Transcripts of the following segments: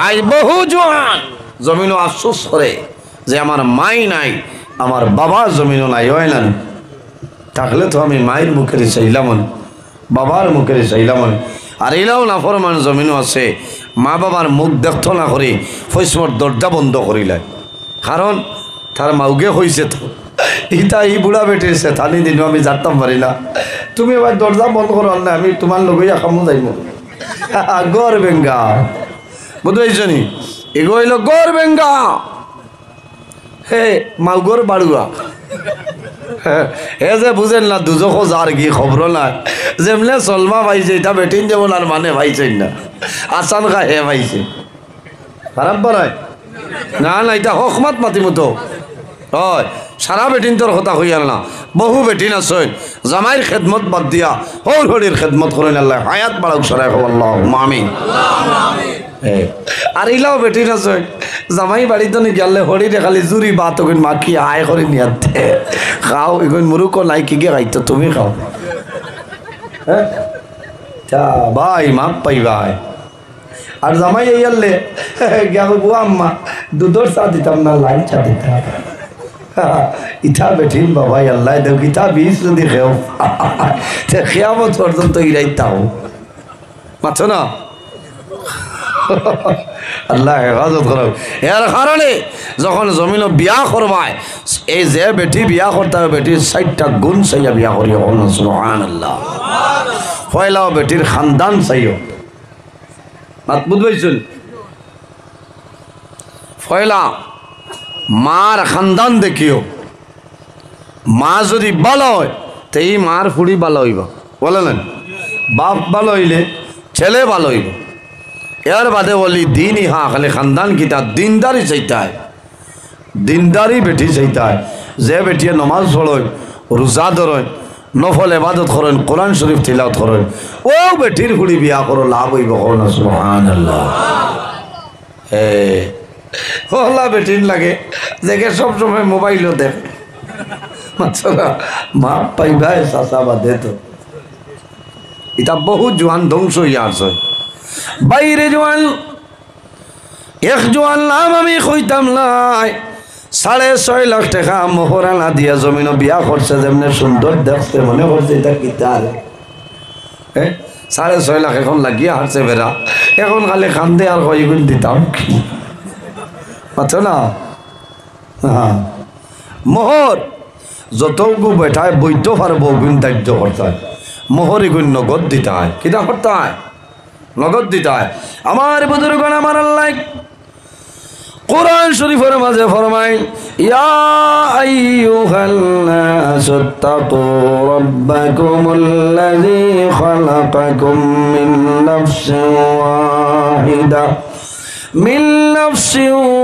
আজ বহু জোয়ান জমিনও আফসোস করে যে আমার মাই নাই, আমার বাবার জমিনও নাই। হয় না? থাকলে তো আমি মায়ের মুখের চাইলাম, বাবার মুখের চাইলাম। আর এলাও না ফরমান জমিনও আছে, মা বাবার মুখ দেখত না করে ফৈসমর দরজা বন্ধ করিলাম। কারণ তার মাউগে হয়েছে তো ইটা ই বুড়া বেটিছে থানি দিনও আমি জানতাম পারি না। তুমি এবার দরজা বন্ধ করো না, আমি তোমার লগেই খামো যাইব। গড় বেঙ্গা বুঝতে নি, এগো হইল গড় বেঙ্গা। হে মাউগর বাড়ুয়া হে যে বুঝেন না দুজক যার কি খবর নাই, যেমনে চলমা পাইছে এটা বেটিন যেমন আর মানে পাইছেন না, আসান খা হে পাইছে। খারাপ বাড়ায় না না, এটা হকমাত মাতিমতো হয়। সারা বেটিন তোর কথা হইয়াল না, বহু বেটিন আছে জামাইয়ের খেদমত বাদ দিয়া হৌর হরির খেদমত করেন। আল্লাহ হায়াত বাড়াক সরাই আল্লাহ আমিন। আর ইলাও বেটিন আছে জামাই বাড়িতে নি গেলে হরিরে খালি জুরি বাত ওগুন মাখি আয় করে নিয়াতে খাও, এগুন মুরুক নাই কি গিয়ে খাইতো তুমি খাও। হ্যাঁ ভাই মাপ পাই ভাই। আর জামাই আইয়ালে গিয়া কইব আম্মা দুধর চা দিতাম না, লাল চা দিতাম। ইটা বেঠিন বাবা আল্লাহ দেখ ইটা বিষ যদি খেও খেয়ামত পর্যন্ত ইরাইতাও মাথো না। আল্লাহ হেফাজত করো। এর কারণে যখন জমিন বিয়া করবায়, এই যে বেটি বিয়া করতে হবে বেটির 60টা গুণ চাইয়া বিয়া করিও। সুবহানাল্লাহ। পয়লাও বেটির খানদান চাইও। মাত বুঝবাইছেন? পয়লা মার খানদান দেখিও। মা যদি ভালো হয় তো এই মার ফুড়ি ভালো হইব, বলেন? বাপ ভালো হইলে ছেলে ভালো হইব। এর বাদে বলি দিন ইহা খালি খানদান কিতা দিনদারি চাইতে হয়, দিনদারি বেটি চাইতে হয়। যে বেটিয়ে নমাজ পড়েন, রোজা ধরেন, নফল এবাদত করেন, কোরআন শরীফ তিলাওয়াত করেন, ও বেটির ফুড়ি বিয়া করো, লাভ হইব। সুবহানাল্লাহ। হে হলা বেটিন লাগে দেখে সবসময় মোবাইলও দেখ মাছরা মা পাই ভাই চাষা বাদে তো এটা বহু জোয়ান ধ্বংস হইয়া আছে। বাইরে জোয়ান এক জোয়ান নাম আমি কইতাম নাই, 6.5 লাখ টাকা মোহরানা দিয়া জমিন বিয়া করছে। যেমনি সুন্দর দেখতে মনে করছে এটা কিতার 6.5 লাখ এখন লাগিয়া হারছে বেড়া, এখন খালি কান্দে আর কয়গুণ দিতাম কি আচ্ছা না। হ্যাঁ মোহর যতগু বেঠায় বৈধ পারবো গুণ দায়িত্ব করতে হয়। মোহর এগুণ নগদ দিতে হয়, কিনা করতে হয়? নগদ দিতে হয়। আমার বুজুর্গণ আমার আল্লাহ কোরআন শরীফের মাঝে ফরমায়, ইয়া আইয়ুহান নাসু তাকু রাব্বাকুমুল্লাযী খালাকাকুম মিন নাফসিন ওয়াহিদা من نفس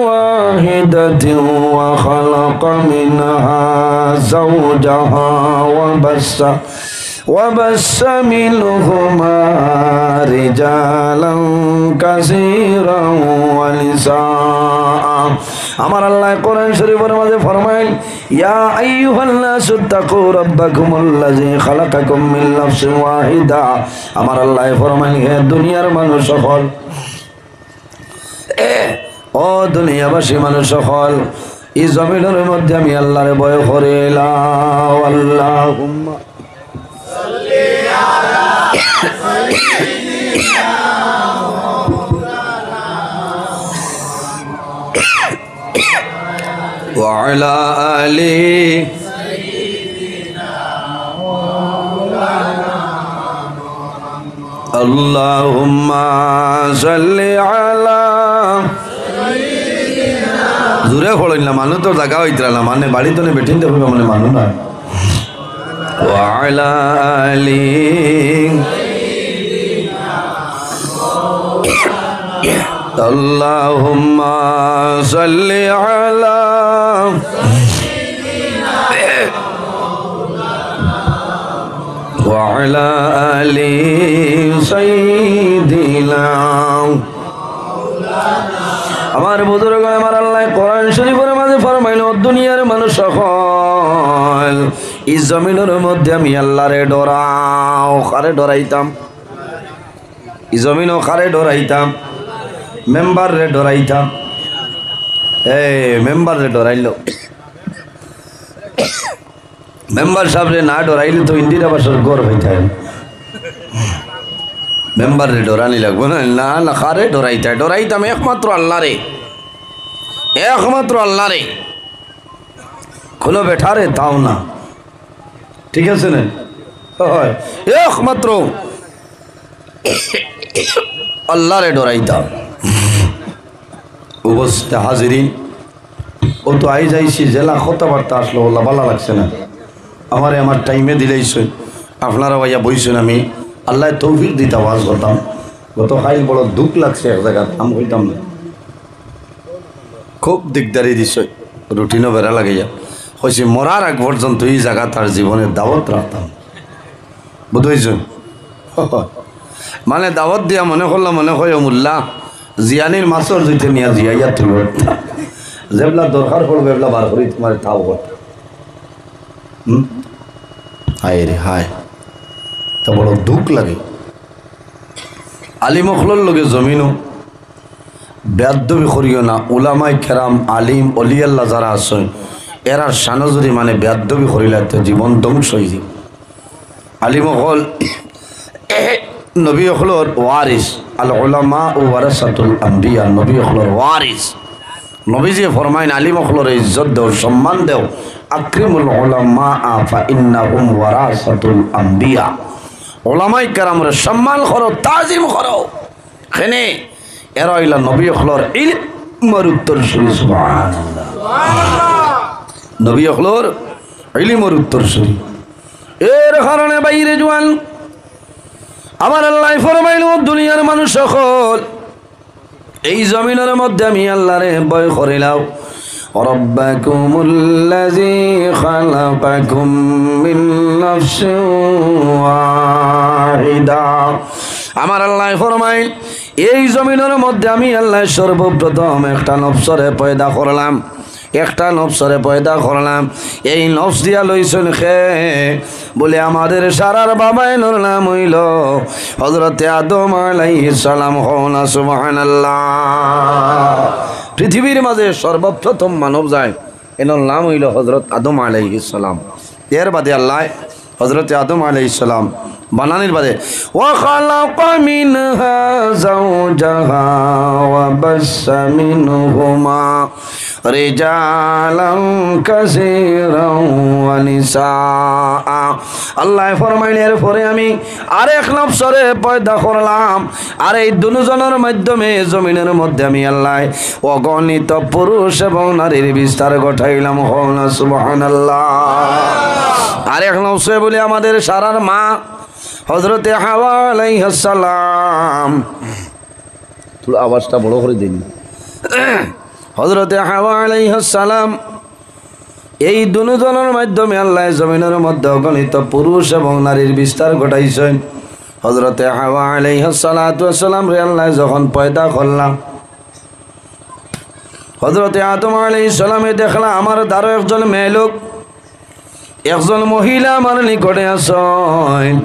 واحدة وخلق منها زوجها وبث منهما رجالا كثيرا ونساء। আমার আল্লাহ কোরআন শরীফের মধ্যে ফরমায়, ইয়া আইয়ুহান নাসু তাকু রাব্বাকুমুল্লাযী খালাকাকুম মিন নাফসিন ওয়াহিদা। আমার আল্লাহ ফরমায়, হে দুনিয়ার মানুষ সকল, ও দুনিয়াবাসী মানুষ সকল, এই জমিনের মধ্যে আমি আল্লাহরে ভয় করিলাম। আল্লাহুম্মা সাল্লি আলা সাইয়্যিদিনা ওয়া আলা আলি সাইয়্যিদিনা মাওলানা আল্লাহুম্মা সাল্লি আলা জোরে ফড়ল না, মানুষ তো জায়গা হইতরা না, মানে বাড়ি তো বেঠিন দেখবে মানে মানুষ না। ওয়ালা আলি আল্লাহুম্মা সাল্লি আলা ওয়ালা আলি সাইয়্যিদিনা। আমার বুজুর্গ আমার আল্লাহ কোরআন শরীফের মাঝে ফরমাইল, দুনিয়ার মানুষ সকল, এই জমিনের মধ্যে আমি আল্লাহরে ডরাও। কারে ডরাইতাম? এই জমিনও কারে ডরাইতাম? মেম্বার রে ডরাইতাম, মেম্বার রে ডরাইল, মেম্বার সাহেব রে না ডরাইলে তো ইন্দিরা বাসর গড় হইতে মেম্বার রে ডরানি লাগবো না। না না কারে ডরাইতা, ডরাইতাম একমাত্র আল্লাহ রে, একমাত্র আল্লাহ রে। কোনো বেঠা রে তাও না, ঠিক আছে না, একমাত্র আল্লাহ রে ডরাইতাম। উপস্থিত হাজিরিন, ও তো আই যাইছি জেলা কথাবার্তা আসলো, ওলা ভালো লাগছে না আমারে, আমার টাইমে দিলেইছেন আপনারা ভাইয়া বইছেন, আমি আল্লাহ তৌফিক দিতে আওয়াজ করতাম। গত খাইল বড় দুঃখ লাগছে এক জায়গা, আমি হইতাম না, খুব দিকদারি দিছ, রুটিনও বেড়া লাগে যা হয়েছে। মরার আগ পর্যন্ত এই জায়গা তার জীবনের দাওয়াত রাখতাম, বুঝেছেন? মানে দাওয়াত দিয়া মনে করলাম, মনে হয় মোল্লা জিয়ানির মাছর জুইতে নিয়ে জিয়াইয়া তুল, যেগুলা দরকার পড়বে এগুলা বার করি তোমার তাও করতে। হায় রে হায়, তা বড় দুঃখ লাগে। আলিম অখলর লগে জমিনও বেয়াদবি করিও না। উলামাই কেরাম, আলিম অলিয়াল্লাহ যারা আছেন এরা সানো যদি মানে বেয়াদবি করিলে তো জীবন ধ্বংস হয়ে যাব। আলিম অখল নবী অখলর ওয়ারিস, আল উলামা ও ওয়ারাসাতুল আম্বিয়া, নবী অখলর ওয়ারিস। নবীজি ফরমাইন আলিম অখলর ইজ্জত দেও, সম্মান দেও। আকরিমুল উলামা ফা ইন্নাহুম ওয়ারাসাতুল আম্বিয়া, ওলামাই কেরামরে সম্মান করো, তাজিম করো। এখানে এরা হইলা নবী অখলর ইলমের উত্তরসূরি। সুবহানাল্লাহ, নবী অখলর ইলমের উত্তরসূরি। এর কারণে বাইরে জোয়ান আমার আল্লাহ ফরমাইল, দুনিয়ার মানুষ সকল এই জমিনের মধ্যে আমি আল্লাহরে ভয় করিলাম। রব্বাকুমুল্লাযী খালাকাকুম মিন নাফসিন ওয়াহিদা, আমার আল্লাহ ফরমাইল এই জমিনের মধ্যে আমি আল্লাহ সর্বপ্রথম একটা নফসরে পয়দা করলাম, একটা নফসরে পয়দা করলাম। এই নফস দিয়া লইছেন খে বলে আমাদের সারার বাবাই নাম হইল হযরতে আদম আলাইহিস সালাম। হওনা সুবহানাল্লাহ। পৃথিবীর মাঝে সর্বপ্রথম মানব যায় এনার নাম হইল হযরত আদম আলাইহিস সালাম। এর বাদে আল্লাহ হযরতে আদম আলাইহিস সালাম বানানির বাদে ওয়া খালাকা মিনহা যাওজাহা ওয়া বাসসা মিনহুমা রিজালান কাসীরান ওয়া নিসা। আল্লাহ ফরমাইলেন এরপরে আমি আরেক নফসরে পয়দা করলাম, আর এই দুজনের মাধ্যমে জমিনের মধ্যে আমি আল্লাহ অগণিত পুরুষ এবং নারীর বিস্তার ঘটাইলাম। হওনা সুবহানাল্লাহ। আরেক নফসে বলে আমাদের সারার মা হযরতে হাওয়া আলাইহিস সালাম, তুই আওয়াজটা বড় করে দিন। হযরতে হাওয়া আলাইহিস সালাম এই দুজনের মাধ্যমে আল্লাহ জমিনের মধ্যে অগণিত পুরুষ এবং নারীর বিস্তার ঘটাইছেন। হযরতে হাওয়া আলাইহিস সালাতু ওয়াস সালাম রে আল্লাহ যখন পয়দা করলাম, হযরতে আদম আলাইহিস সালামে দেখলা আমার দ্বারা একজন মেয়ে লোক, একজন মহিলা আমার নিকটে আসেন।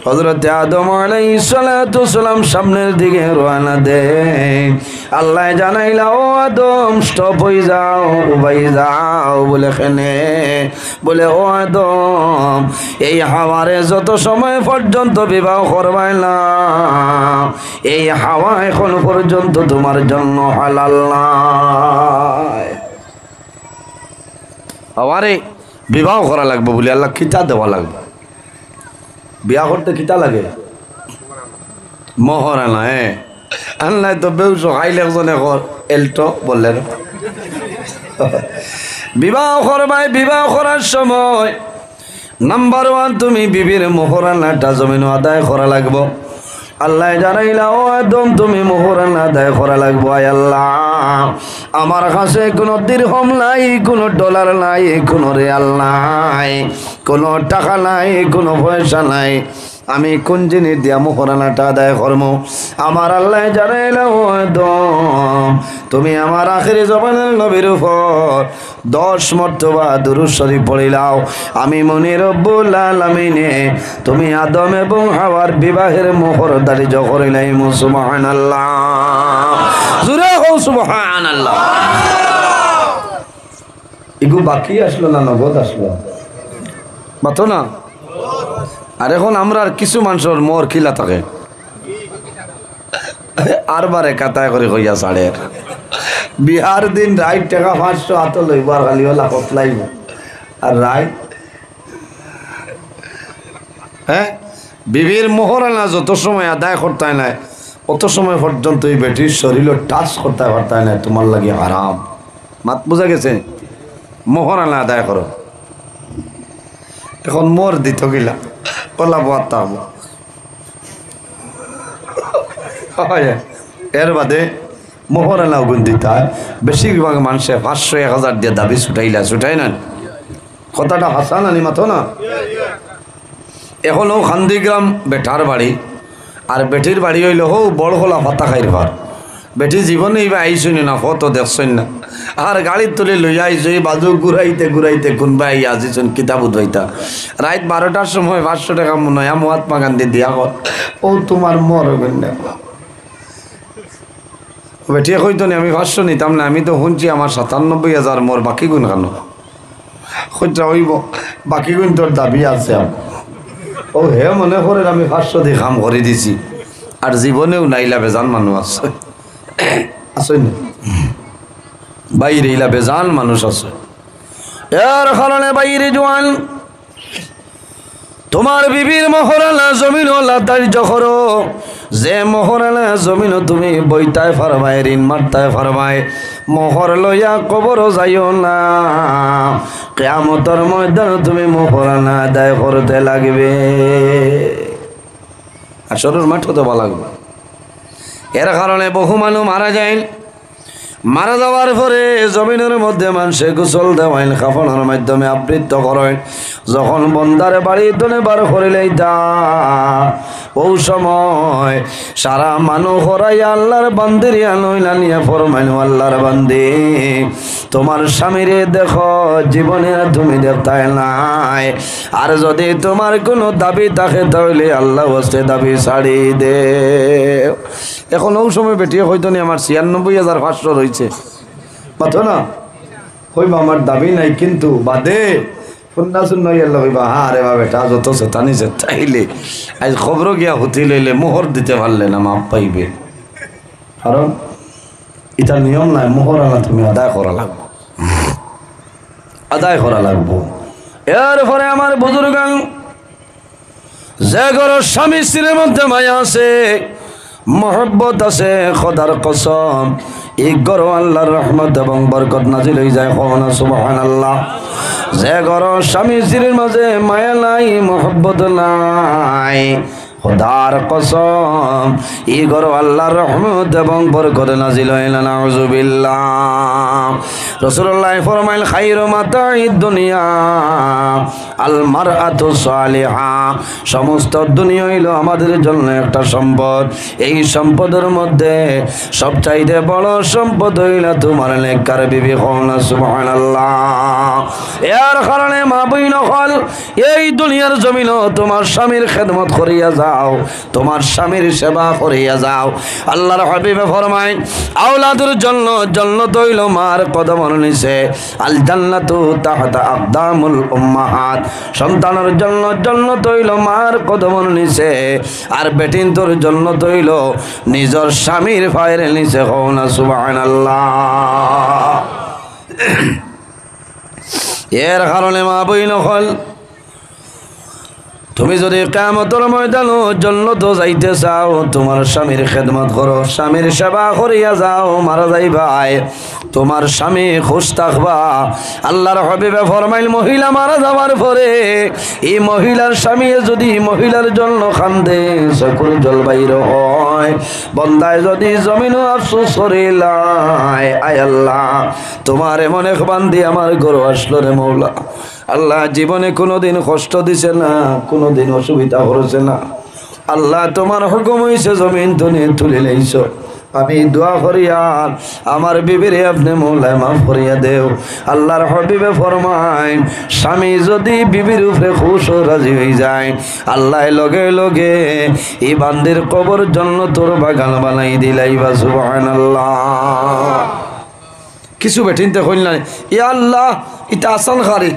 হযরতে আদম আলাইহিস সালাতু ওয়াস সালাম সামনের দিকে রওনা দেন। আল্লাহ জানাইলা ও আদম স্টপ হয়ে যাও, ভাই যাও বলে খেনে বলে ও আদম এই হাওয়ারে যত সময় পর্যন্ত বিবাহ করবাই না, এই হাওয়া এখন পর্যন্ত তোমার জন্য হালাল না। হাওয়ারে বিবাহ করা লাগবে বলে আল্লাহ খিতা দেওয়া লাগবে। বিয়া করতে খিতা লাগে মহরানা। আল্লাহ তো বেউস খাইলে একজনে কর এলটো বললেন বিবাহ করবাই। বিবাহ করার সময় নাম্বার 1 তুমি বিবির মহরানাটা জমিন আদায় করা লাগবো। আল্লাহ জানাইলা ও আদম তুমি মোহরানা আদায় করা লাগবো। আয় আল্লাহ আমার কাছে কোনো দিরহম নাই, কোনো ডলার নাই, কোনো রিয়াল নাই, কোনো টাকা নাই, কোনো পয়সা নাই, আমি কোন জিনিস দিয়া মোহরানাটা আদায় করবো? আমার আল্লাহ জানাইলা ও আদম তুমি আমার আখিরি জবানের নবীর উপর 10 মর্তবা দুরূদ শরীফ পড়িলাও। আমি মনে রব্বুল আলামিনে তুমি আদম এবং হাওয়ার বিবাহের মোহর ধার্য করিলাম। সুবহানাল্লাহ, জোরে হও সুবহানাল্লাহ। এগু বাকি আসলো না নগদ আসলো মাতো না? আর এখন আমরা আর কিছু মানুষের মোর খিলা থাকে আর বারে কাতায় করে হইয়া সাড়ে বিহার দিন রাইট টাকা 500 হাত লইব আর খালি লাখত লাইব আর রাইট হ্যাঁ বিবির মোহরানা যত সময় আদায় করতে নাই অত সময় পর্যন্ত এই বেটির শরীর টাচ করতে পারতে নাই, তোমার লাগে আরাম। মাত বোঝা গেছে? মোহরানা আদায় করো। এখন মোর দিত গিলা ওলা বার্তা এর বাদে মোহরানা গুণ দিতে হয়। বেশিরভাগ মানুষে 500-1000 দিয়ে দাবি ছুটাই না। কথাটা হাসান আনি মাথো না? এখনও খান্দিগ্রাম বেটার বাড়ি, আর বেটির বাড়ি হইল হো বড় হলা ফাতা খাইর ঘর। বেটি জীবনে এইবার আইসুন না, ফটো দেখছেন না, আর গাড়ির তুলে লইয়া আইসো এই বাজু ঘুরাইতে কোনবা আই আসিছুন কিতাব উদ্বৈতা রাত 12টার সময় 500 টাকা নয়া মহাত্মা গান্ধী দিয়া কর ও তোমার মর হবেন না। বেটিয়ে কইতো না আমি 500 নিতাম না, আমি তো শুনছি আমার 97,000 মোর, বাকি গুণ কেন? খোঁজা হইব বাকি গুণ তোর দাবি আছে। ও হে মনে করেন আমি 500 দিয়ে কাম করে দিছি, আর জীবনেও নাইলা বেজান মানুষ আছে আসেন বাইরে ইলা বেজান মানুষ আছে। এর কারণে বাইরে জোয়ান তোমার বিবির মোহরানা জমিন ধার্য করো। যে মোহরানা জমিন তুমি বইতায় ফারমায়, ঋণ মারতায় ফারমায়, মোহর লইয়া কবর যাইও না। কিয়ামতের ময়দানে তুমি মোহরানা আদায় করতে লাগবে, আসরের মাঠে তো ভালো লাগবে। এর কারণে বহু মানুষ মারা যায়। মারা যাওয়ার পরে জমিনের মধ্যে মানুষে গোসল দেওয়াইন, কাফনের মাধ্যমে আবৃত্ত করেন। যখন বন্দারে বাড়ি তনে বার করিলেই দা ও সময় সারা মানুষ হরাই আল্লাহর বান্দির আনইলা নিয়ে ফরমাইন, আল্লাহর বান্দি তোমার স্বামীরে দেখো জীবনে তুমি দেখতাই নাই, আর যদি তোমার কোনো দাবি থাকে তাহলে আল্লাহ হস্তে দাবি ছাড়ি দে। এখন ওই সময় বেটিয়ে হয়তো নি আমার 96,500 রয়েছে মাথো না হইবা আমার দাবি নাই, কিন্তু বাদে শুননা হইবা হা রে বা বেটা যত চেতানি চেতাইলে আজ খবর গিয়া হুতি লইলে মোহর দিতে পারলে না মাপ পাইবে। কারণ এটা নিয়ম নাই, মোহরানা তুমি আদায় করা লাগবো, আদায় করা লাগবো। এরপরে আমার বুজুর্গান যে ঘর স্বামী স্ত্রীর মধ্যে মায়া আছে, মোহব্বত আছে, খোদার কসম এই ঘর আল্লাহর রহমত এবং বরকত নাজিল হয়ে যায়। সুবহানাল্লাহ। যে ঘর স্বামী স্ত্রীর মাঝে মায়া নাই, মোহব্বত নাই, খোদার কসম এই ঘর আল্লাহর রহমত এবং বরকত নাজিল হয় না। নাউজুবিল্লাহ। রাসূলুল্লাহ ফরমাইল খায়রু মাতাঈদ দুনিয়া আল মারআতু সালিহা। সমস্ত দুনিয়া হইল আমাদের জন্য একটা সম্পদ, এই সম্পদের মধ্যে সবচাইতে বড় সম্পদ হইল তোমার নেককার বিবি। কওনা সুবহানাল্লাহ। এর কারণে মা বইন হল এই দুনিয়ার জমিন তোমার স্বামীর খেদমত করিয়া যাও, তোমার স্বামীর সেবা করিয়া যাও। আল্লাহর হাবিবে ফরমায় আওলাদের জন্য জান্নাত হইল মার কদমের নিচে, আল জান্নাতু তাহতা আকদামুল উম্মাহাত। সন্তানের জন্য জান্নাত হইল মার কদমের নিচে, আর বেটিন তোর জান্নাত হইল নিজের স্বামীর পায়ের নিচে। কওনা সুবহানাল্লাহ। এর কারণে মা বইন হল তুমি যদি কিয়ামতের ময়দানে জান্নাত যাইতে চাও, তোমার স্বামীর খেদমত করো, স্বামীর সেবা করিয়া যাও। মারা যাইবাই তোমার স্বামী খুশ থাকবা। আল্লাহর হাবিবে ফরমাইল মহিলা মারা যাওয়ার পরে এই মহিলার স্বামী যদি মহিলার জন্য কান্দে, চকুর জল বাইর হয়। বন্দায় যদি জমিনও আফসোস করিলাই, আয় আল্লাহ তোমার এমন এক বান্দি আমার ঘর আসলো রে মৌলা। আল্লাহ জীবনে কোনোদিন কষ্ট দিছে না, কোনোদিন অসুবিধা করেছে না। আল্লাহ তোমার হুকুম হইছে জমিন তুলে তুলে লইছ, আমি দোয়া করিয়ান আমার বিবিরে আপনি মৌলায় মাফ করিয়া দেও। আল্লাহর হাবিবে ফরমায় স্বামী যদি বিবির উপরে খুশ ও রাজি হয়ে যায় আল্লাহ লগে লগে এই বান্দির কবর জন্য তোর বাগান বানাই দিলাইবা সুবহানাল্লাহ। কিছু বেঠিনতে হইল না ইয়া আল্লাহ এটা আসান খারি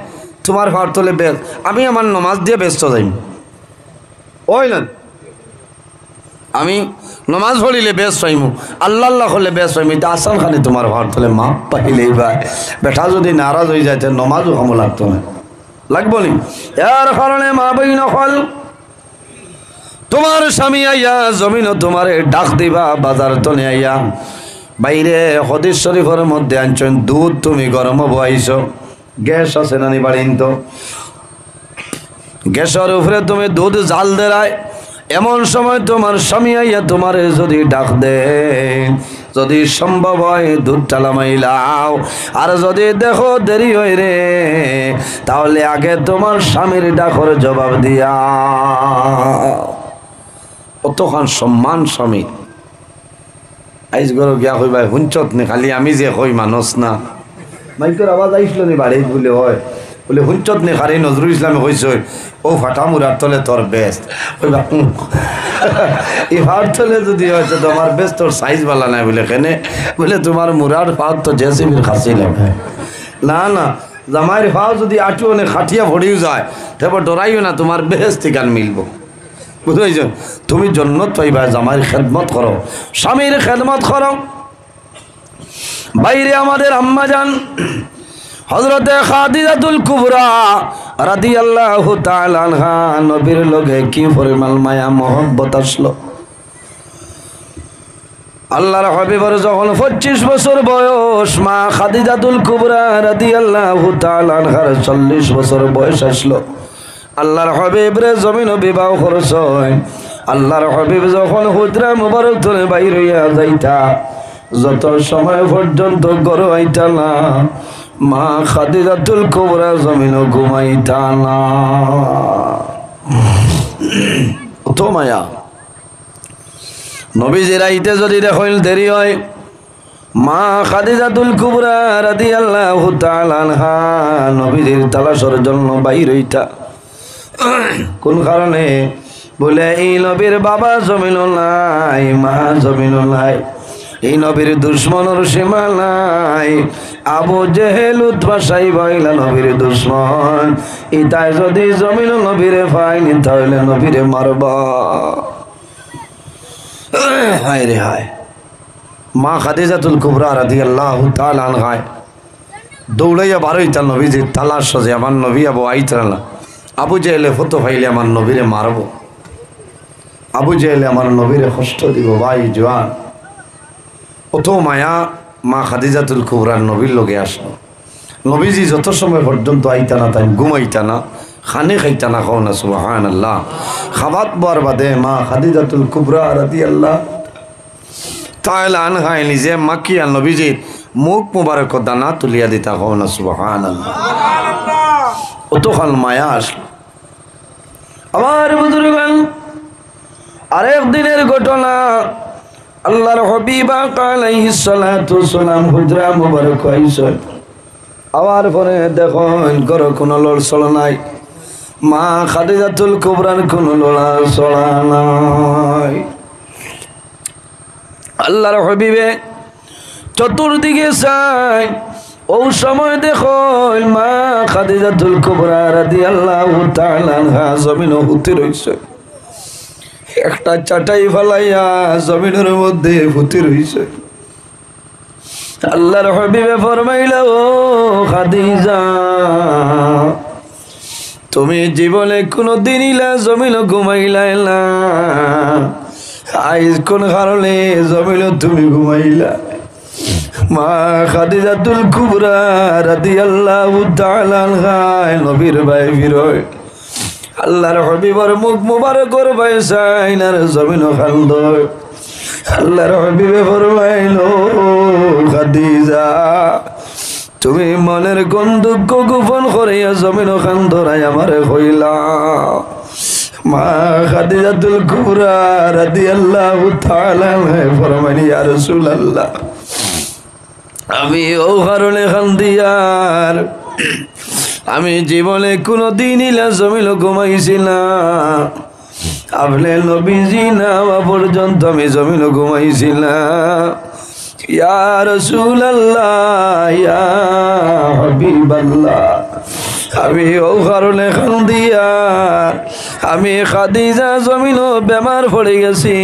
তোমার ভার তোলে বেশ আমি আমার নমাজ দিয়ে ব্যস্ত যাই ওই না আমি নমাজ পড়িলে বেশ পাইমু আল্লাহ আল্লাহ হলে বেশ পাইমু এটা আসান খানি তোমার ভার তোলে মাপ পাইলেই ভাই বেটা যদি নারাজ হয়ে যায় নমাজও কামো লাগতো না লাগবো নি এর কারণে মা বই নকল তোমার স্বামী আইয়া জমিন তোমার ডাক দিবা বাজার তনে আইয়া বাইরে হাদিস শরীফের মধ্যে আনছেন দুধ তুমি গরম বইছ গ্যাস আছে নানি বাড়িন তো গ্যাসের উপরে তুমি দুধ জাল দেয় এমন সময় তোমার স্বামী আইয়া তোমার যদি ডাক দে যদি সম্ভব হয় দুধটা নামাইলাও আর যদি দেখো দেরি হয় রে তাহলে আগে তোমার স্বামীর ডাকর জবাব দিয়া অতখান সম্মান স্বামী আইস গরো গিয়া কই ভাই হুঞ্চত নে খালি আমি যে কই মানুষ না মাইকের আওয়াজ আইসলো নি বাড়ি বলে হয় বলে হুঞ্চত নে খালি নজরুল ইসলামে কইছ ও ফাটা মুরার তলে তোর বেস্ট ওই বা এই হার তলে যদি হয়তো তোমার বেস্ট তোর সাইজ বালা নাই বলে কেনে বলে তোমার মুরার পাও তো জেসিবির খাসি লাগে না না জামাইয়ের পাও যদি আটু অনেক খাটিয়া ভরিও যায় তারপর ডরাইও না তোমার বেস্ট ঠিকান মিলবো বুঝেছ তুমি জন্নত পাইবা জামাইয়ের খেদমত করো স্বামীর খেদমত করো বাইরে আমাদের আম্মা জান হযরতে খাদিজাতুল কুবরা রাদিয়াল্লাহু তাআলা আনহা নবীর লগে কি পরিমাণ মায়া মহব্বত আসলো আল্লাহর হাবিবের যখন 25 বছর বয়স মা খাদিজাতুল কুবরা রাদিয়াল্লাহু তাআলা আনহার 40 বছর বয়স আসলো আল্লাহর হাবিব রে জমিন বিবাহ করছেন আল্লাহর হাবিব যখন হুজরা মুবারক ধরে বাইর হইয়া যাইতা যত সময় পর্যন্ত গরু আইতা না মা খাদিজাতুল কুবরা জমিন ঘুমাইতা না তো মায়া নবীজি রাইতে যদি দেখল দেরি হয় মা খাদিজাতুল কুবরা রাদিয়াল্লাহু তাআলা আনহা নবীজির তালাশের জন্য বাইর হইতা কোন কারণে বলে এই নবীর বাবা জমিন নাই মা জমিন নাই এই নবীর দুশ্মনের সীমা নাই আবু জেহেল উতবা সাইবাইলা নবীর দুশ্মন ইতাই যদি জমিন নবীরে পাইনি তাহলে নবীরে মারবা হায় রে হায় মা খাদিজাতুল কুবরা রাদিয়াল্লাহু তাআলা আনহা দৌড়াইয়া বারোইতা নবীজির তালাশ সাজে আমার নবী আবু আইতালা আবু জেহেলে ফতো ফাইলে আমার নবীরে মারব আবু জেহেলে আমার নবীরে কষ্ট দিব ভাই জোয়ান অত মায়া মা খাদিজাতুল কুবরার নবীর লগে আসলো নবীজি যত সময় পর্যন্ত আইতা না তাই ঘুমাইতা না খানে খাইতা না খাও না সুবহানাল্লাহ খাবাত বার বাদে মা খাদিজাতুল কুবরা রাদিয়াল্লাহু তাআলা আনহা নিজে মাকিয়া নবীজির মুখ মুবারক দানা তুলিয়া দিতা খাও না সুবহানাল্লাহ অতখান মায়া আসলো আমার বুজুর্গান আরেক দিনের ঘটনা আল্লাহর হাবিব আলাইহিস সালাতু ওয়াসসালাম হুজরা মুবারক আইসা আবার পরে দেখুন করো কোনো লড়ছল নাই মা খাদিজাতুল কুবরার কোনো লড়ছল নাই আল্লাহর হাবিবে চতুর্দিকে চাই ও সময় দেখো মা খাদিজাতুল কুবরা রাদিয়াল্লাহু তাআলা আনহা জমিনে হুতি রইছে একটা চাটাই ফলাইয়া জমিনের মধ্যে হুতি রইছে আল্লাহর হাবিবে ফরমাইলা ও খাদিজা তুমি জীবনে কোনদিন ইলা জমিনে ঘুমাইলা না আজ কোন কারণে জমিনে তুমি ঘুমাইলা মা খাদিজাতুল কুবরা রাদিয়াল্লাহু তাআলা আনহা নবীর ভাই বিরয় আল্লাহর হাবিবের মুখ মুবারকর ভাই সাইনার জমিন খান্দয় আল্লাহর হাবিবে ফরমাইলো খাদিজা তুমি মনের কোন দুঃখ গোপন করিয়া জমিন খান্দরাই আমারে কইলা মা খাদিজাতুল কুবরা রাদিয়াল্লাহু তাআলা ফরমান ইয়া রাসূলুল্লাহ আমি ও কারণে খান্দিয়ার আমি জীবনে কোনোদিন ইলা জমিল ঘুমাইছি না আপনি নবীজি নামা পর্যন্ত আমি জমিন ঘুমাইছি না ইয়া রাসূলুল্লাহ ইয়া হাবিবাল্লাহ আমি ও কারণে খান্দিয়া আমি খাদিজা জমিন বেমার পড়ে গেছি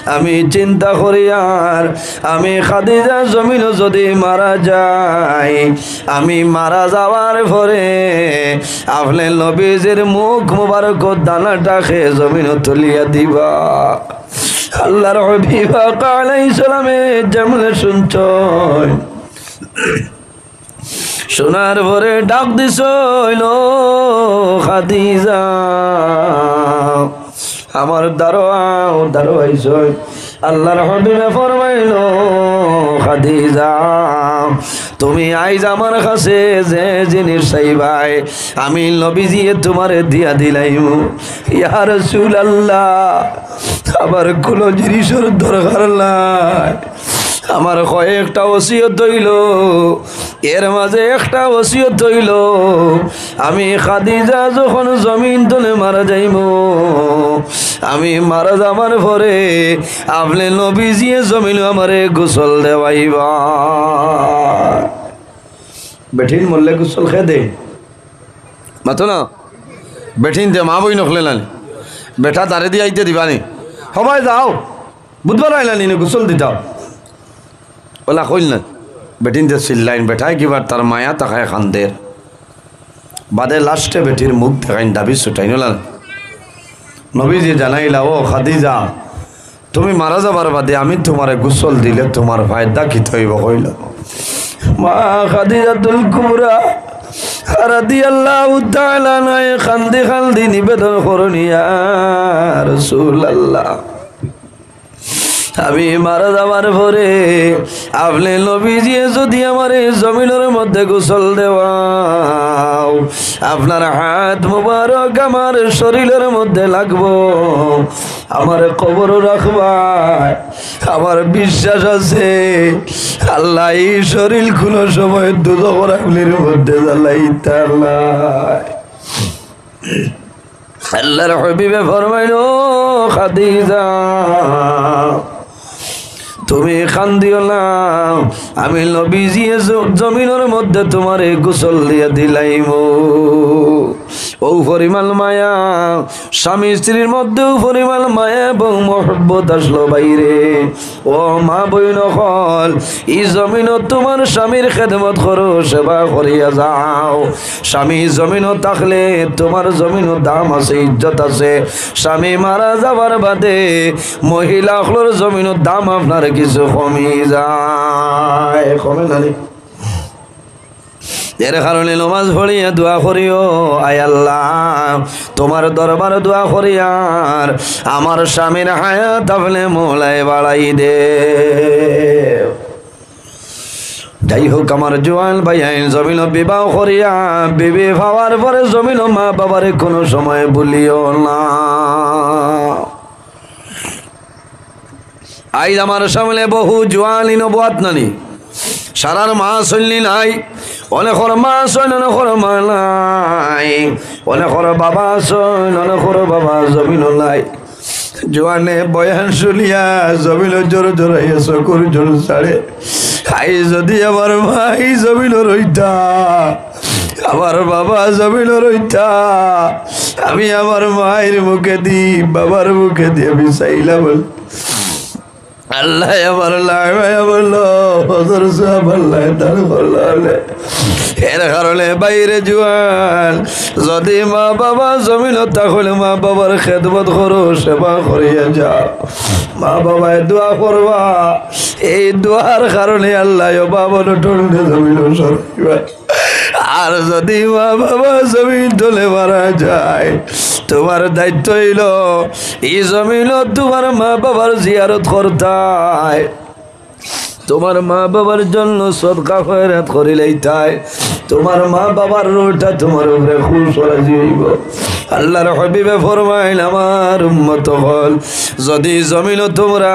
আমি চিন্তা করি আর আমি খাদিজা জমিন যদি মারা যাই আমি মারা যাওয়ার পরে আপনি নবীজির মুখ মুবারক দানাটা খেয়ে জমিন তুলিয়া দিবা আল্লাহর হাবিব আলাইহিস সালামে যেমনে শুনছই শোনার পরে ডাক দিছ খাদিজা আমার দারোয়াইছ আল্লাহর হাবিবে ফরমাইল খাদিজা তুমি আইজ আমার কাছে যে জিনিস চাইবাই আমি নবীজি তোমারে দিয়া দিলাইম ইয়া রাসূলুল্লাহ আমার কোনো জিনিসের দরকার নাই আমার কয়েকটা ওসিয়ত হইল এর মাঝে একটা ওসিয়ত হইল আমি খাদিজা যখন জমিন তলে মারা যাইব আমি মারা যাবার পরে আপনি নবীজি জমিন আমারে গোসল দেওয়াইবা বেঠিন মরলে গোসল খেয়ে দে মাতো না বেঠিন দে মা বই নখলে না বেটা তারে দিয়ে আইতে দিবানি সবাই যাও বুধবার আইলানি গোসল দিতাও ওলা কইল না বেটিন দিয়ে চিল্লাইন বেঠায় কিবার তার মায়া তাকায় খান্দের বাদে লাস্টে বেটির মুখ দেখাইন দাবি ছুটাইন ওলা নবীজি জানাইলা ও খাদিজা তুমি মারা যাবার বাদে আমি তোমারে গোসল দিলে তোমার ফায়দা কি হইব কইল মা খাদিজাতুল কুবরা রাদিয়াল্লাহু তাআলা নয় খান্দি খান্দি নিবেদন করনি ইয়া রাসূলুল্লাহ আমি মারা যাওয়ার পরে আপনি নবীজি যদি আমার জমিনের মধ্যে গোসল দেওয়াও আপনার হাত মুবারক আমার শরীরের মধ্যে লাগবো আমার কবর রাখবা আমার বিশ্বাস আছে আল্লাহ এই শরীর কোনো সময় দুজকের আগুনের মধ্যে জ্বালাইতে আল্লাহর হাবিবে ফরমাইল খাদিজা তুমি খান্দিও না আমি নবীজি জমিনের মধ্যে তোমারে গোসল দিয়া দিলাইম ও পরিমাণ মায়া স্বামী স্ত্রীর মধ্যেও পরিমাণ মায়া এবং মহব্বত আসলো বাইরে ও মা বইন হল এই জমিনও তোমার স্বামীর খেদমত করো সেবা করিয়া যাও স্বামী জমিনও থাকলে তোমার জমিনও দাম আছে ইজ্জত আছে স্বামী মারা যাবার বাদে মহিলা হলোর জমিনও দাম আপনার কিছু কমে যায় কমে না এর কারণে নমাজ পড়িয়া দোয়া করিও আয় আল্লাহ তোমার দরবার দোয়া করিয়ার আমার স্বামীর হায়াত আপনি মোলায় বাড়াই দে যাই হোক আমার জোয়ান ভাই আইন জমিন বিবাহ করিয়া বিবি ভাবার পরে জমিন মা বাবারে কোনো সময় ভুলিও না আইজ আমার সামনে বহু জোয়ানি নবুয়াত নানি সারার মা চললি নাই অনেকর মা চল অনেকর মা নাই অনেকর বাবা চল অনেকর বাবা জমিন নাই জোয়ানে বয়ান শুনিয়া জমিন জোর জোর চকুর জোর ছাড়ে আই যদি আমার মা এই জমিন রইতা আমার বাবা জমিন রইতা আমি আমার মায়ের মুখে দি বাবার মুখে দি আমি চাইলাম আল্লাহ আমার বললো হজর সাহেব আল্লাহ তার বললে এর কারণে বাইরে জোয়ান যদি মা বাবা জমিন তাহলে মা বাবার খেদমত করো সেবা করিয়া যাও মা বাবায় দোয়া করবা এই দোয়ার কারণে আল্লাহ বাবার টলনে জমিন সরাইবা আর যদি মা বাবা জমিন তোলে মারা যায় তোমার দায়িত্ব হইল এই জমিন তোমার মা বাবার জিয়ারত করতাই তোমার মা বাবার জন্য সদকা খয়রাত করিলেই তাই তোমার মা বাবার রোটা তোমার উপরে খুশ রাজি হইব আল্লাহর হাবিবে ফরমাইল আমার উম্মত হল যদি জমিন তোমরা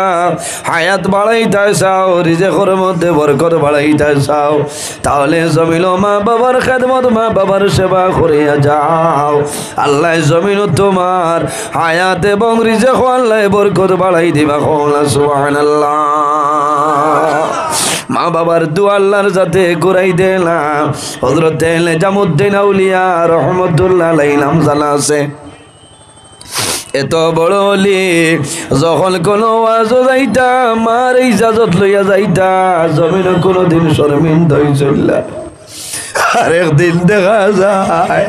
হায়াত বাড়াইতে চাও রিজেকের মধ্যে বরকত বাড়াইতে চাও তাহলে জমিন মা বাবার খেদমত মা বাবার সেবা করিয়া যাও আল্লাহ জমিন তোমার হায়াত এবং রিজেক আল্লাহ বরকত বাড়াই দিবা সুবহানাল্লাহ মা বাবার দোয়া আল্লাহর যাতে ঘুরাই দিলাম হযরত নিজামউদ্দিন আউলিয়া রহমতুল্লাহ আলাইহি নাম জানা আছে এত বড় ওলি যখন কোনো ওয়াজ যাইতা মার ইজাজত লইয়া যাইতা জমিন কোনোদিন শর্মিন্দা হইছিল না আর একদিন দেখা যায়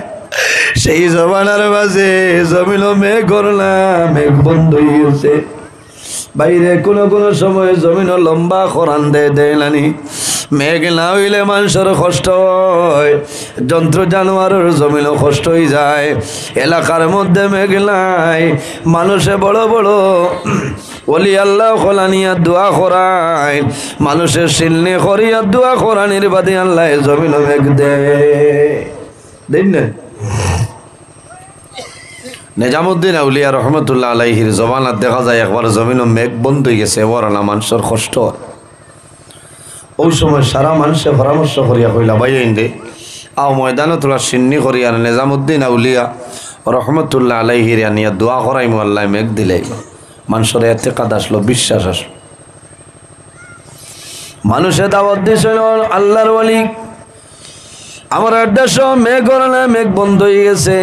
সেই জমানার মাঝে জমিন মেঘ করলাম মেঘ বন্ধ হয়ে গেছে বাইরে কোনো কোনো সময় জমিন লম্বা খরান দেয় নানি মেঘ না হইলে মানুষের কষ্ট হয় যন্ত্র জানোয়ারের জমিনও কষ্ট হয়ে যায় এলাকার মধ্যে মেঘ নাই মানুষে বড় বড় ওলি আল্লাহ খোলানিয়া দোয়া করায় মানুষের শিলনি করিয়া দোয়া করানির বাদে আল্লাহ জমিন মেঘ দেন না নিজামউদ্দিন আউলিয়া রহমতুল্লাহ আলাইহির জবানাত দেখা যায় একবার জমিন মেঘ বন্ধ হয়ে গেছে বড় মানুষের কষ্ট ওই সময় সারা মানুষে পরামর্শ করিয়া কইলা বাইন দে আও ময়দানে তোলা সিন্নি করিয়া নিজামউদ্দিন আউলিয়া রহমতুল্লাহ আলাইহির আনিয়া দোয়া করাই আল্লাহ মেঘ দিলে মানুষের এতেকাদ আসলো বিশ্বাস আসলো মানুষে দাওয়াত দিয়েছিল আল্লাহর ওয়ালি আমার দেশ মেঘ করে না মেঘ বন্ধ হয়ে গেছে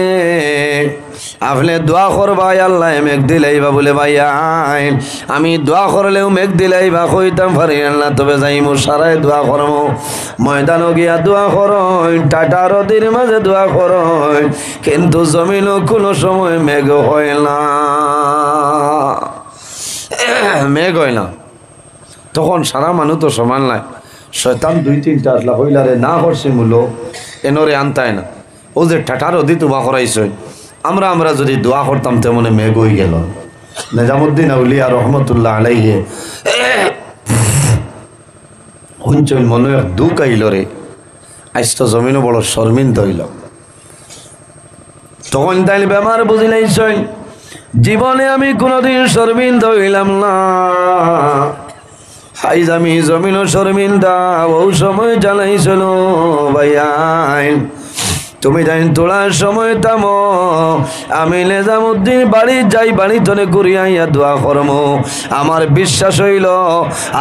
আপনি দোয়া করবাই আল্লাহ মেঘ দিলাইবা বলে ভাই আমি দোয়া করলেও মেঘ দিলাইবা কইতাম পারি না তবে যাইমু সারাই দোয়া করবো ময়দানও গিয়া দোয়া করই টাটা নদীর মাঝে দোয়া করই কিন্তু জমিনও কোনো সময় মেঘ হয় না মেঘ হয় না তখন সারা মানুষ তো সমান নাই শয়তান দুই তিনটা আসলা হইলারে না করছে মূল এনরে আনতায় না ও যে ঠাটার অধি দোয়া করাইছে আমরা যদি দোয়া করতাম তেমন মেঘ হয়ে গেল নিজামউদ্দিন আউলিয়া রহমতুল্লাহ আলাইহি হুঞ্চল মনে এক দুঃখ আইল রে আজ তো জমিনও বড় শর্মিন্দা হইল তখন তাইলে বেমার বুঝিলাইছ জীবনে আমি কোনোদিন শর্মিন্দা হইলাম না আইজ আমি জমিনও শর্মিন্দা ও সময় জানাইছিল ভাইয়া তুমি জানি তোলার সময় তামো আমি নিজামউদ্দিন বাড়ি যাই বাড়ি তনে ঘুরিয়া ইয়া দোয়া করমো আমার বিশ্বাস হইল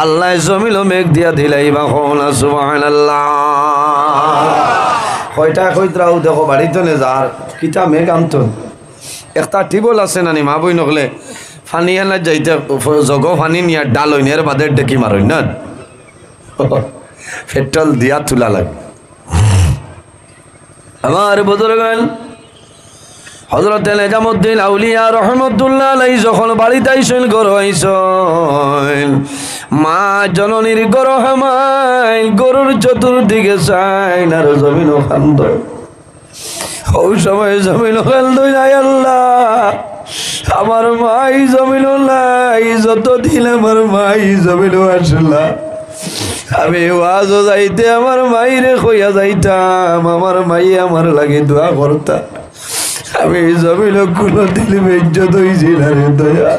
আল্লাহ জমিল মেঘ দিয়া দিলাই বা না সুবহানাল্লাহ কয়টা কইত্রাও দেখো বাড়ি তনে যার কিতা মেঘ আনত একটা টিবল আছে নানি মা বই নকলে ফানি আনা যাইতে জগ ফানি নিয়া ডাল হইনি এর বাদে ডেকি মারই না পেট্রোল দিয়া তুলা লাগে আমার বুজুর্গান হযরত নিজামউদ্দিন আউলিয়া রহমতুল্লাহ আলাইহি যখন বাড়িতে আইসেন ঘর আইসেন মা জননীর ঘর হামাই গরুর চতুর্দিকে চাইন আর জমিনও খান্দ ওই সময় জমিনও খান্দ নাই আল্লাহ আমার মাই জমিনও নাই যতদিন আমার মাই জমিনও আসলা আমি ওয়াজও যাইতে আমার মাইরে কইয়া যাইতাম আমার মাই আমার লাগে দোয়া করতা আমি জমিল কোনদিন বেজ্জত হইছি না রে দয়া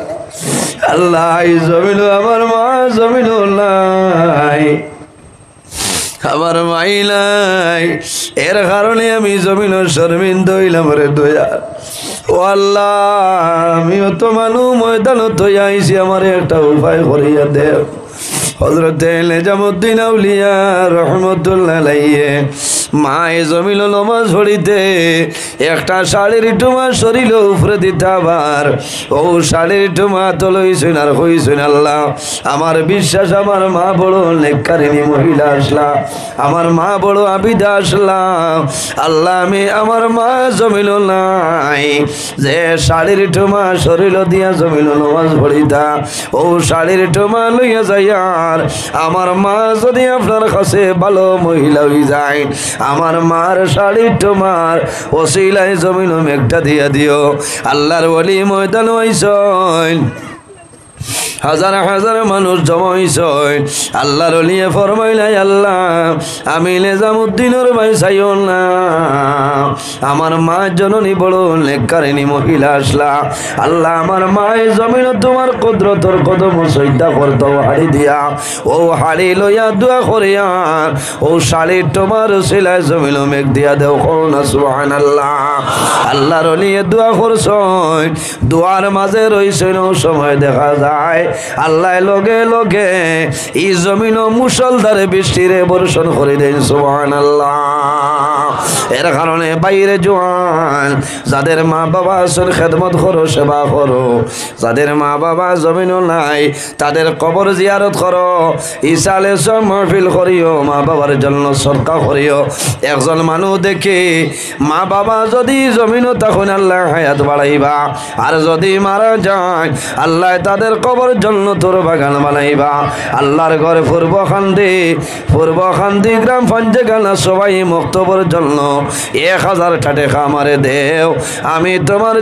আল্লাহ জমিল আমার মা জমিল নাই আমার মাই নাই এর কারণে আমি জমিল শর্মিন্দা হইলাম রে দয়া ও আল্লাহ আমিও তো মানুষ ময়দানত হইয়া আইছি আমার একটা উপায় করিয়া দেও হযরত নিজামউদ্দিন আউলিয়া রহমতুল্লাহ আলাইহি মায়ে জমিল নামাজ পড়িতে একটা শাড়ির টুমা শরীর উপরে দিতে আবার ও শাড়ির টুমা তো লইছেন আর কইছেন আল্লাহ আমার বিশ্বাস আমার মা বড় নেককারিনী মহিলা আসলা আমার মা বড় আবিদা আসলা আল্লাহ আমি আমার মা জমিল নাই যে শাড়ির টুমা শরীর দিয়া জমিল নামাজ পড়িতা ও শাড়ির টুমা লইয়া যাইয়া আমার মা যদি আপনার কাছে ভালো মহিলা হয়ে যায় আমার মার শাড়ি তোমার ওসিলায় জমিন মেঘটা দিয়া দিও আল্লাহর ওলি ময়দান হইছেন হাজার হাজার মানুষ জমা হইছে আল্লাহর ওলিয়ে ফরমাইলাই আল্লাহ আমি নিজামউদ্দিনের ভাই চাইও না আমার মা জননী বড় নেককারিনী মহিলা আসলা আল্লাহ আমার মায়ের জমিন তোমার কুদরতর কদম সইদা করতো হাড়ি দিয়া ও হাড়ি লইয়া দোয়া করিয়া ও শাড়ি তোমার সিলাই জমিন মেঘ দিয়া দেও করুন সুবহানাল্লাহ আল্লাহর ওলিয়ে দোয়া করছ দোয়ার মাঝে রইছে সময় দেখা যায় আল্লাহ লগে লগে এই জমিন মুসলধারে বৃষ্টিরে বর্ষণ করে দেন সুবহানাল্লাহ এর কারণে বাইরে জোয়ান যাদের মা বাবা আছেন খেদমত করো সেবা করো যাদের মা বাবা জমিনও নাই তাদের কবর জিয়ারত করো ইসালে মাহফিল করিও মা বাবার জন্য সদকা করিও একজন মানুষ দেখে মা বাবা যদি জমিনও তখন আল্লাহ হায়াত বাড়াইবা আর যদি মারা যায় আল্লাহ তাদের কবর জন্য তোর বাগান বানাইবা আল্লাহর ঘরে পূর্ব খান্দি গ্রাম পঞ্চগানা সবাই মুক্তবর জন্য 1000 টাকা আমারে দেও আমি তোমার